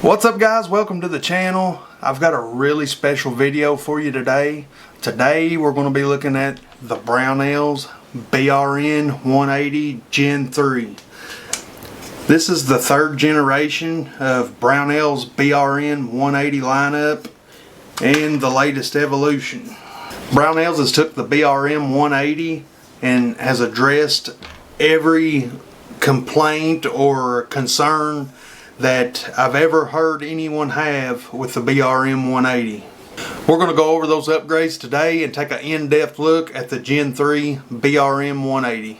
What's up guys, welcome to the channel. I've got a really special video for you today. Today we're going to be looking at the Brownells BRN180 Gen 3. This is the third generation of Brownells BRN180 lineup and the latest evolution. Brownells has took the BRN180 and has addressed every complaint or concern that I've ever heard anyone have with the BRN180. We're going to go over those upgrades today and take an in-depth look at the Gen 3 BRN180.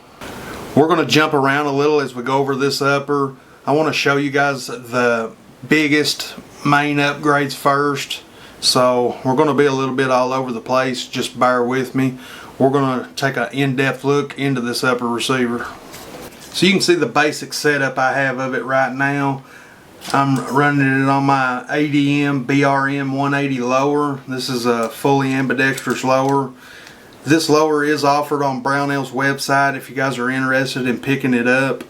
We're going to jump around a little as we go over this upper. I want to show you guys the biggest main upgrades first. So we're going to be a little bit all over the place, just bear with me. We're going to take an in-depth look into this upper receiver. So you can see the basic setup I have of it right now. I'm running it on my ADM BRN180 lower. This is a fully ambidextrous lower. This lower is offered on Brownells website if you guys are interested in picking it up.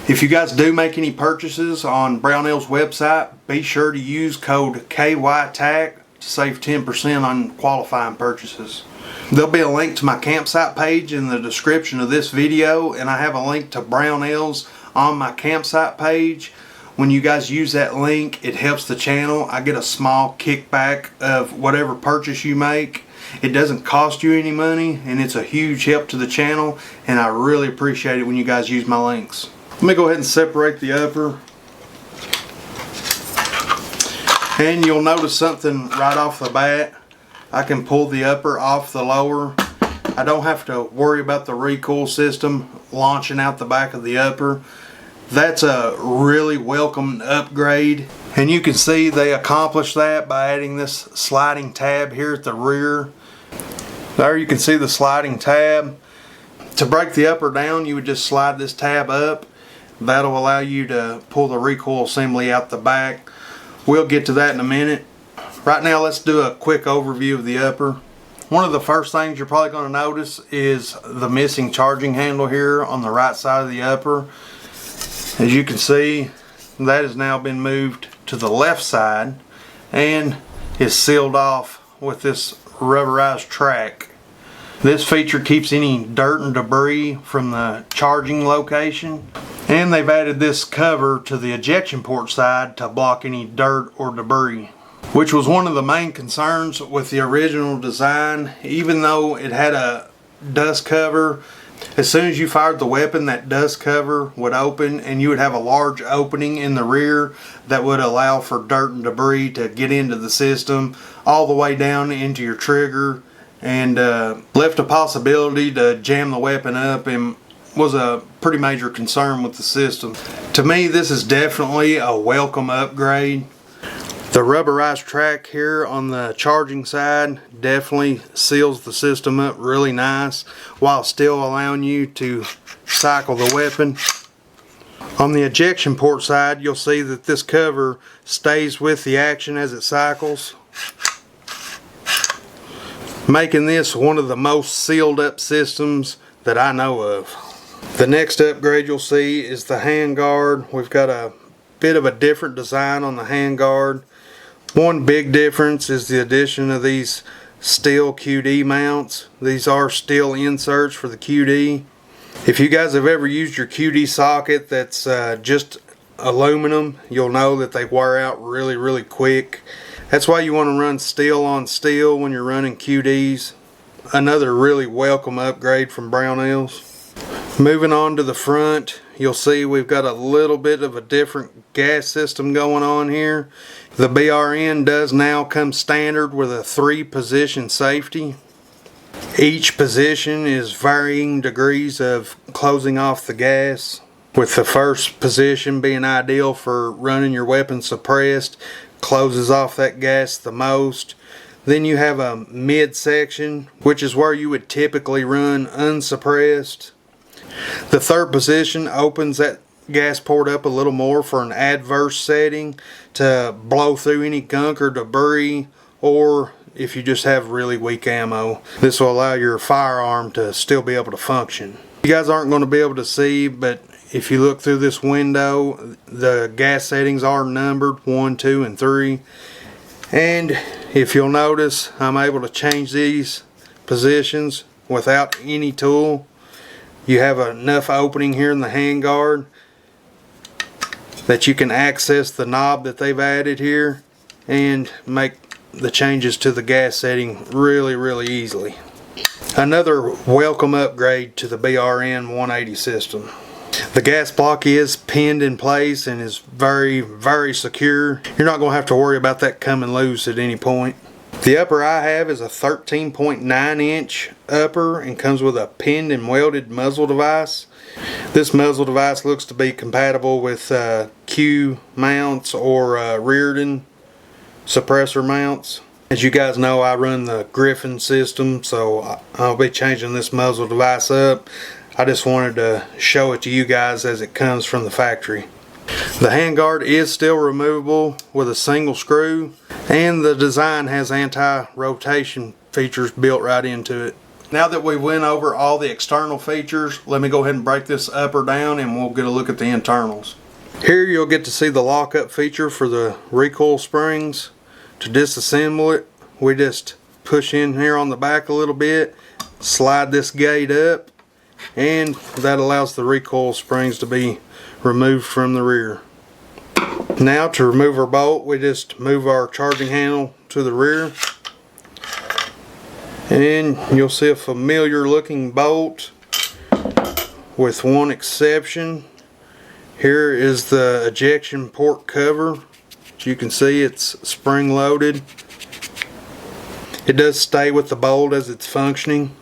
If you guys do make any purchases on Brownells website, be sure to use code KYTAC to save 10% on qualifying purchases. There'll be a link to my campsite page in the description of this video, and I have a link to Brownells on my campsite page. When you guys use that link, it helps the channel. I get a small kickback of whatever purchase you make. It doesn't cost you any money, and it's a huge help to the channel, and I really appreciate it when you guys use my links. Let me go ahead and separate the upper. And you'll notice something right off the bat. I can pull the upper off the lower. I don't have to worry about the recoil system launching out the back of the upper. That's a really welcome upgrade, and you can see they accomplished that by adding this sliding tab here at the rear. There you can see the sliding tab. To break the upper down, you would just slide this tab up. That'll allow you to pull the recoil assembly out the back. We'll get to that in a minute. Right now let's do a quick overview of the upper. One of the first things you're probably going to notice is the missing charging handle here on the right side of the upper. As you can see, that has now been moved to the left side and is sealed off with this rubberized track. This feature keeps any dirt and debris from the charging location, and they've added this cover to the ejection port side to block any dirt or debris, which was one of the main concerns with the original design. Even though it had a dust cover, as soon as you fired the weapon, that dust cover would open and you would have a large opening in the rear that would allow for dirt and debris to get into the system all the way down into your trigger, and left a possibility to jam the weapon up, and was a pretty major concern with the system. To me, this is definitely a welcome upgrade. The rubberized track here on the charging side definitely seals the system up really nice while still allowing you to cycle the weapon. On the ejection port side, you'll see that this cover stays with the action as it cycles, making this one of the most sealed up systems that I know of. The next upgrade you'll see is the handguard. We've got a bit of a different design on the handguard. One big difference is the addition of these steel QD mounts. These are steel inserts for the QD. If you guys have ever used your QD socket that's just aluminum, you'll know that they wear out really quick. That's why you want to run steel on steel when you're running QDs. Another really welcome upgrade from Brownells. Moving on to the front, you'll see we've got a little bit of a different gas system going on here. The BRN does now come standard with a 3-position safety. Each position is varying degrees of closing off the gas, with the first position being ideal for running your weapon suppressed, closes off that gas the most. Then you have a midsection, which is where you would typically run unsuppressed. The third position opens that gas port up a little more for an adverse setting to blow through any gunk or debris, or if you just have really weak ammo. This will allow your firearm to still be able to function. You guys aren't going to be able to see, but if you look through this window, the gas settings are numbered 1, 2, and 3. And if you'll notice, I'm able to change these positions without any tool. You have enough opening here in the handguard that you can access the knob that they've added here and make the changes to the gas setting really easily. Another welcome upgrade to the BRN180 system. The gas block is pinned in place and is very secure. You're not going to have to worry about that coming loose at any point. The upper I have is a 13.9 inch upper and comes with a pinned and welded muzzle device. This muzzle device looks to be compatible with Q mounts or Reardon suppressor mounts. As you guys know, I run the Griffin system, so I'll be changing this muzzle device up. I just wanted to show it to you guys as it comes from the factory. The handguard is still removable with a single screw, and the design has anti-rotation features built right into it. Now that we went over all the external features, let me go ahead and break this upper down and we'll get a look at the internals. Here you'll get to see the lockup feature for the recoil springs. To disassemble it, we just push in here on the back a little bit, slide this gate up, and that allows the recoil springs to be removed from the rear. Now to remove our bolt, we just move our charging handle to the rear, and you'll see a familiar looking bolt with one exception. Here is the ejection port cover. As you can see, it's spring loaded. It does stay with the bolt as it's functioning.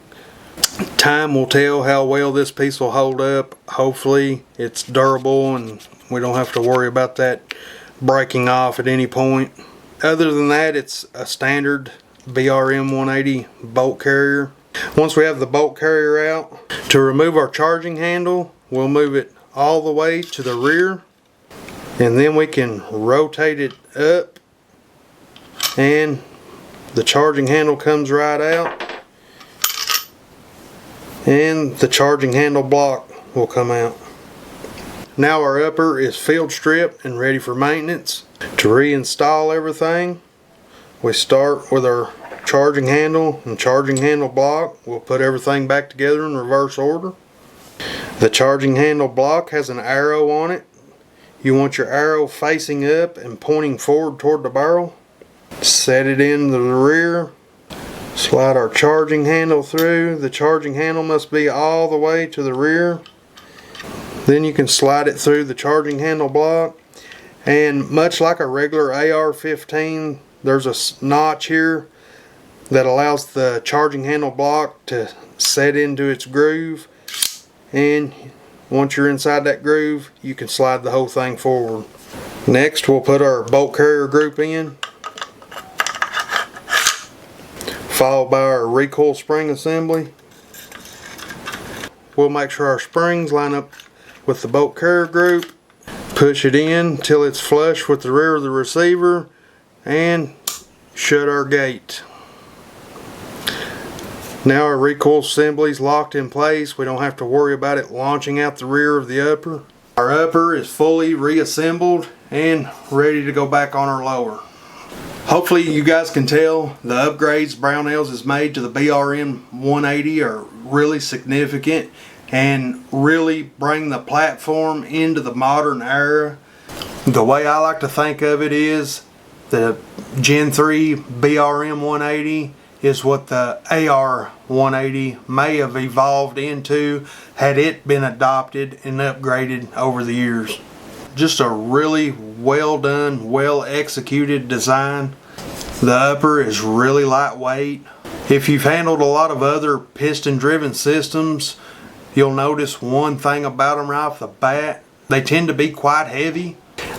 Time will tell how well this piece will hold up. Hopefully it's durable and we don't have to worry about that breaking off at any point. Other than that, it's a standard BRN180 bolt carrier. Once we have the bolt carrier out, to remove our charging handle, we'll move it all the way to the rear, and then we can rotate it up and the charging handle comes right out, and the charging handle block will come out. Now our upper is field stripped and ready for maintenance. To reinstall everything, we start with our charging handle and charging handle block. We'll put everything back together in reverse order. The charging handle block has an arrow on it. You want your arrow facing up and pointing forward toward the barrel. Set it into the rear. Slide our charging handle through. The charging handle must be all the way to the rear. Then you can slide it through the charging handle block. And much like a regular AR-15, there's a notch here that allows the charging handle block to set into its groove. And once you're inside that groove, you can slide the whole thing forward. Next, we'll put our bolt carrier group in, followed by our recoil spring assembly. We'll make sure our springs line up with the bolt carrier group, push it in till it's flush with the rear of the receiver, and shut our gate. Now our recoil assembly is locked in place. We don't have to worry about it launching out the rear of the upper. Our upper is fully reassembled and ready to go back on our lower. Hopefully you guys can tell the upgrades Brownells has made to the BRN180 are really significant and really bring the platform into the modern era. The way I like to think of it is the Gen 3 BRN180 is what the AR180 may have evolved into had it been adopted and upgraded over the years. Just a really well done, well executed design. The upper is really lightweight. If you've handled a lot of other piston driven systems, you'll notice one thing about them right off the bat. They tend to be quite heavy.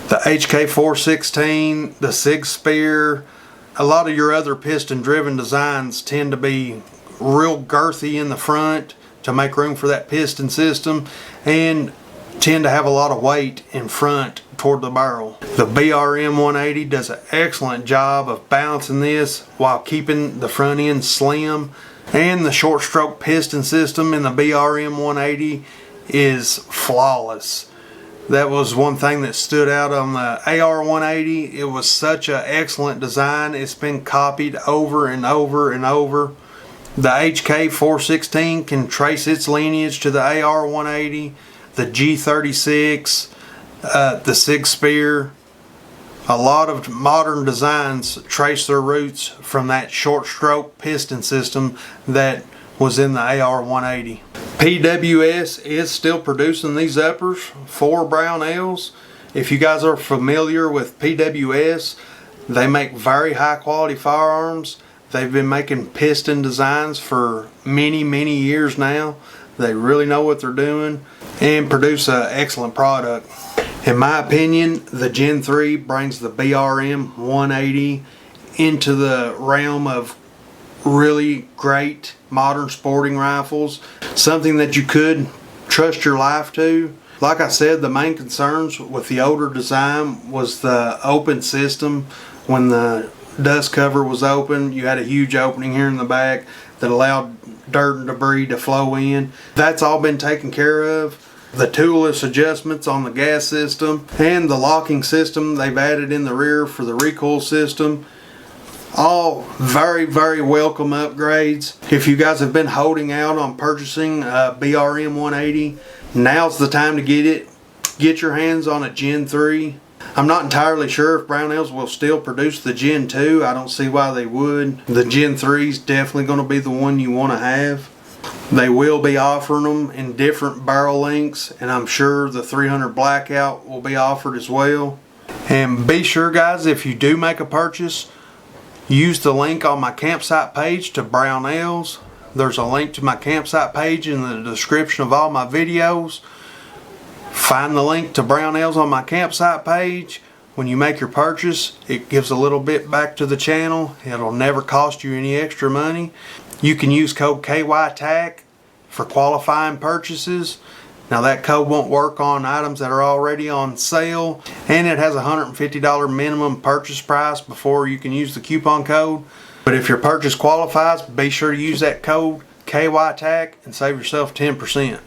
The HK416, the Sig Spear, a lot of your other piston driven designs tend to be real girthy in the front to make room for that piston system and tend to have a lot of weight in front toward the barrel. The BRN180 does an excellent job of balancing this while keeping the front end slim, and the short stroke piston system in the BRN180 is flawless. That was one thing that stood out on the AR180. It was such an excellent design. It's been copied over and over and over. The HK416 can trace its lineage to the AR180, the G36, the Sig Spear. A lot of modern designs trace their roots from that short stroke piston system that was in the AR180. PWS is still producing these uppers for Brownells. If you guys are familiar with PWS, they make very high quality firearms. They've been making piston designs for many years now. They really know what they're doing and produce an excellent product. In my opinion, the Gen 3 brings the BRN180 into the realm of really great modern sporting rifles, something that you could trust your life to. Like I said, the main concerns with the older design was the open system. When the dust cover was open, you had a huge opening here in the back that allowed dirt and debris to flow in. That's all been taken care of. The toolless adjustments on the gas system and the locking system they've added in the rear for the recoil system, all very welcome upgrades. If you guys have been holding out on purchasing a BRN180, now's the time to get it. Get your hands on a Gen 3. I'm not entirely sure if Brownells will still produce the Gen 2. I don't see why they would. The Gen 3 is definitely going to be the one you want to have. They will be offering them in different barrel lengths, and I'm sure the 300 Blackout will be offered as well. And be sure, guys, if you do make a purchase, use the link on my campsite page to Brownells. There's a link to my campsite page in the description of all my videos. Find the link to Brownells on my campsite page. When you make your purchase, it gives a little bit back to the channel. It'll never cost you any extra money. You can use code KYTAC for qualifying purchases. Now that code won't work on items that are already on sale, and it has a $150 minimum purchase price before you can use the coupon code. But if your purchase qualifies, be sure to use that code KYTAC and save yourself 10%.